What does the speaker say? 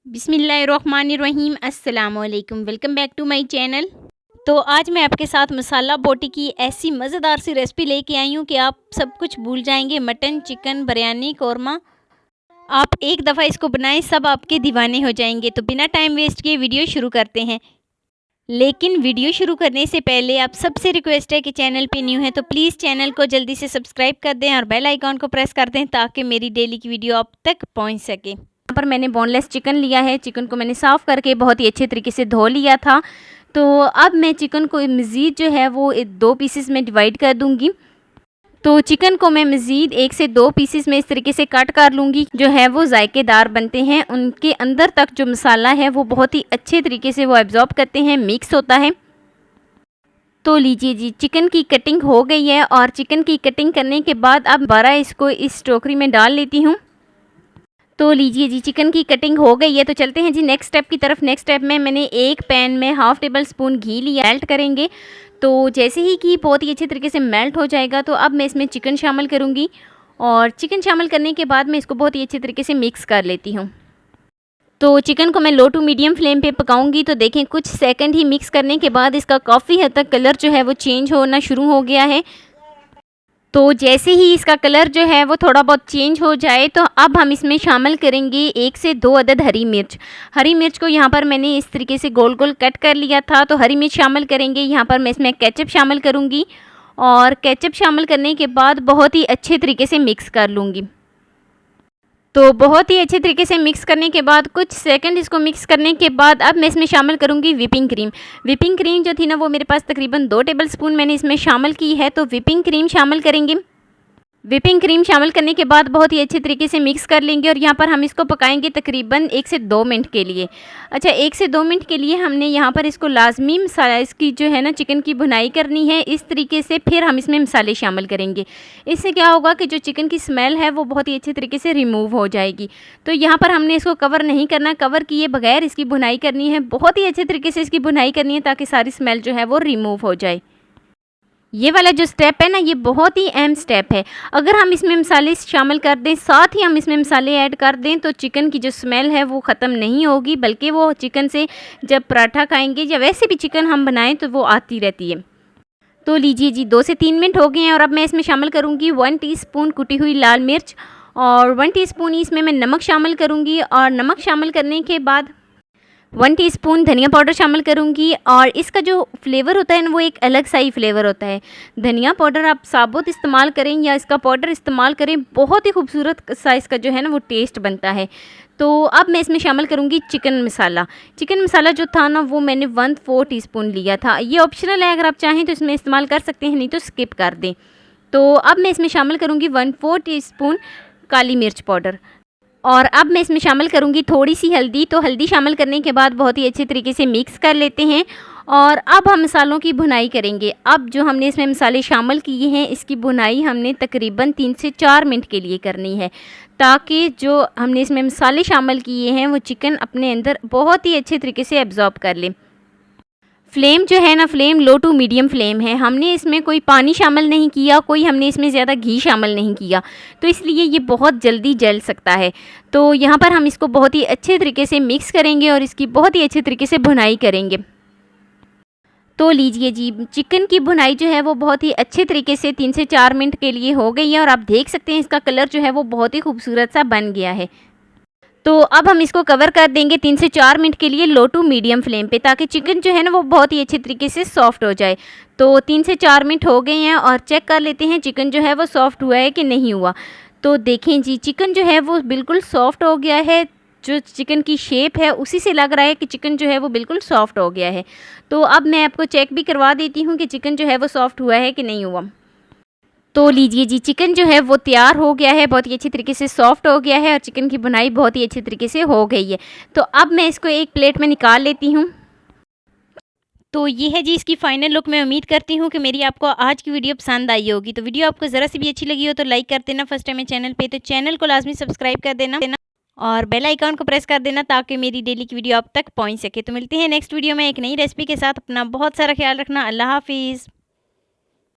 बिस्मिल्लाहिर्रहमानिर्रहीम अस्सलामुअलैकुम। Welcome back to my channel. तो आज मैं आपके साथ मसाला बोटी की ऐसी मज़ेदार सी रेसिपी लेके आई हूँ कि आप सब कुछ भूल जाएंगे। मटन, चिकन, बिरयानी, कौरमा, आप एक दफ़ा इसको बनाएं, सब आपके दीवाने हो जाएंगे। तो बिना टाइम वेस्ट किए वीडियो शुरू करते हैं। लेकिन वीडियो शुरू करने से पहले आप सबसे रिक्वेस्ट है कि चैनल पे न्यू है तो प्लीज़ चैनल को जल्दी से सब्सक्राइब कर दें और बेल आइकॉन को प्रेस कर दें ताकि मेरी डेली की वीडियो आप तक पहुंच सके। यहाँ पर मैंने बोनलेस चिकन लिया है। चिकन को मैंने साफ़ करके बहुत ही अच्छे तरीके से धो लिया था। तो अब मैं चिकन को मज़ीद जो है वो 2 पीसेस में डिवाइड कर दूँगी। तो चिकन को मैं मज़ीद 1 से 2 पीसेस में इस तरीके से कट कर लूँगी। जो है वो जायकेदार बनते हैं, उनके अंदर तक जो मसाला है वो बहुत ही अच्छे तरीके से वो एब्जॉर्ब करते हैं, मिक्स होता है। तो लीजिए जी, चिकन की कटिंग हो गई है और चिकन की कटिंग करने के बाद अब दोबारा इसको इस टोकरी में डाल लेती हूँ। तो लीजिए जी, चिकन की कटिंग हो गई है। तो चलते हैं जी नेक्स्ट स्टेप की तरफ। नेक्स्ट स्टेप में मैंने एक पैन में हाफ़ टेबल स्पून घी लिया, मेल्ट करेंगे। तो जैसे ही घी बहुत ही अच्छे तरीके से मेल्ट हो जाएगा तो अब मैं इसमें चिकन शामिल करूँगी और चिकन शामिल करने के बाद मैं इसको बहुत ही अच्छे तरीके से मिक्स कर लेती हूँ। तो चिकन को मैं लो टू मीडियम फ्लेम पे पकाऊंगी। तो देखें, कुछ सेकंड ही मिक्स करने के बाद इसका काफ़ी हद तक कलर जो है वो चेंज होना शुरू हो गया है। तो जैसे ही इसका कलर जो है वो थोड़ा बहुत चेंज हो जाए तो अब हम इसमें शामिल करेंगे 1 से 2 अदद हरी मिर्च। हरी मिर्च को यहाँ पर मैंने इस तरीके से गोल गोल कट कर लिया था। तो हरी मिर्च शामिल करेंगे। यहाँ पर मैं इसमें केचप शामिल करूँगी और केचप शामिल करने के बाद बहुत ही अच्छे तरीके से मिक्स कर लूँगी। तो बहुत ही अच्छे तरीके से मिक्स करने के बाद कुछ सेकंड इसको मिक्स करने के बाद अब मैं इसमें शामिल करूंगी व्हिपिंग क्रीम। व्हिपिंग क्रीम जो थी ना वो मेरे पास तकरीबन 2 टेबल स्पून मैंने इसमें शामिल की है। तो व्हिपिंग क्रीम शामिल करेंगे। व्हिपिंग क्रीम शामिल करने के बाद बहुत ही अच्छे तरीके से मिक्स कर लेंगे और यहाँ पर हम इसको पकाएंगे तकरीबन 1 से 2 मिनट के लिए। अच्छा, 1 से 2 मिनट के लिए हमने यहाँ पर इसको लाजमी मसाला इसकी जो है ना चिकन की भुनाई करनी है इस तरीके से। फिर हम इसमें मसाले शामिल करेंगे। इससे क्या होगा कि जो चिकन की स्मेल है वो बहुत ही अच्छे तरीके से रिमूव हो जाएगी। तो यहाँ पर हमने इसको कवर नहीं करना, कवर किए बगैर इसकी भुनाई करनी है। बहुत ही अच्छे तरीके से इसकी भुनाई करनी है ताकि सारी स्मेल जो है वो रिमूव हो जाए। ये वाला जो स्टेप है ना ये बहुत ही अहम स्टेप है। अगर हम इसमें मसाले शामिल कर दें, साथ ही हम इसमें मसाले ऐड कर दें तो चिकन की जो स्मेल है वो ख़त्म नहीं होगी, बल्कि वो चिकन से जब पराठा खाएंगे या वैसे भी चिकन हम बनाएं तो वो आती रहती है। तो लीजिए जी, 2 से 3 मिनट हो गए हैं और अब मैं इसमें शामिल करूँगी 1 टीस्पून कुटी हुई लाल मिर्च और 1 टीस्पून इसमें मैं नमक शामिल करूँगी। और नमक शामिल करने के बाद 1 टीस्पून धनिया पाउडर शामिल करूँगी। और इसका जो फ्लेवर होता है ना वो एक अलग सा ही फ्लेवर होता है। धनिया पाउडर आप साबुत इस्तेमाल करें या इसका पाउडर इस्तेमाल करें, बहुत ही खूबसूरत सा इसका जो है ना वो टेस्ट बनता है। तो अब मैं इसमें शामिल करूँगी चिकन मसाला। चिकन मसाला जो था ना वो मैंने 1/4 टीस्पून लिया था। ये ऑप्शनल है, अगर आप चाहें तो इसमें इस्तेमाल कर सकते हैं, नहीं तो स्किप कर दें। तो अब मैं इसमें शामिल करूँगी 1/4 टीस्पून काली मिर्च पाउडर और अब मैं इसमें शामिल करूँगी थोड़ी सी हल्दी। तो हल्दी शामिल करने के बाद बहुत ही अच्छे तरीके से मिक्स कर लेते हैं और अब हम मसालों की भुनाई करेंगे। अब जो हमने इसमें मसाले शामिल किए हैं इसकी भुनाई हमने तकरीबन 3 से 4 मिनट के लिए करनी है ताकि जो हमने इसमें मसाले शामिल किए हैं वो चिकन अपने अंदर बहुत ही अच्छे तरीके से एब्जॉर्ब कर ले। फ्लेम जो है ना, flame low to medium flame है। हमने इसमें कोई पानी शामिल नहीं किया, कोई हमने इसमें ज़्यादा घी शामिल नहीं किया, तो इसलिए ये बहुत जल्दी जल सकता है। तो यहाँ पर हम इसको बहुत ही अच्छे तरीके से मिक्स करेंगे और इसकी बहुत ही अच्छे तरीके से भुनाई करेंगे। तो लीजिए जी, चिकन की भुनाई जो है वो बहुत ही अच्छे तरीके से 3 से 4 मिनट के लिए हो गई है और आप देख सकते हैं इसका कलर जो है वो बहुत ही खूबसूरत सा बन गया है। तो अब हम इसको कवर कर देंगे 3 से 4 मिनट के लिए लो टू मीडियम फ्लेम पे ताकि चिकन जो है ना वो बहुत ही अच्छे तरीके से सॉफ्ट हो जाए। तो 3 से 4 मिनट हो गए हैं और चेक कर लेते हैं चिकन जो है वो सॉफ्ट हुआ है कि नहीं हुआ। तो देखें जी, चिकन जो है वो बिल्कुल सॉफ्ट हो गया है। जो चिकन की शेप है उसी से लग रहा है कि चिकन जो है वो बिल्कुल सॉफ्ट हो गया है। तो अब मैं आपको चेक भी करवा देती हूँ कि चिकन जो है वो सॉफ्ट हुआ है कि नहीं हुआ। तो लीजिए जी, चिकन जो है वो तैयार हो गया है, बहुत ही अच्छी तरीके से सॉफ्ट हो गया है और चिकन की बुनाई बहुत ही अच्छी तरीके से हो गई है। तो अब मैं इसको एक प्लेट में निकाल लेती हूँ। तो ये है जी इसकी फाइनल लुक। मैं उम्मीद करती हूँ कि मेरी आपको आज की वीडियो पसंद आई होगी। तो वीडियो आपको ज़रा सी भी अच्छी लगी हो तो लाइक कर देना। फर्स्ट टाइम है चैनल पे तो चैनल को लाजमी सब्सक्राइब कर देना और बेल आइकॉन को प्रेस कर देना ताकि मेरी डेली की वीडियो आप तक पहुँच सके। तो मिलते हैं नेक्स्ट वीडियो में एक नई रेसिपी के साथ। अपना बहुत सारा ख्याल रखना। अल्लाह हाफिज़।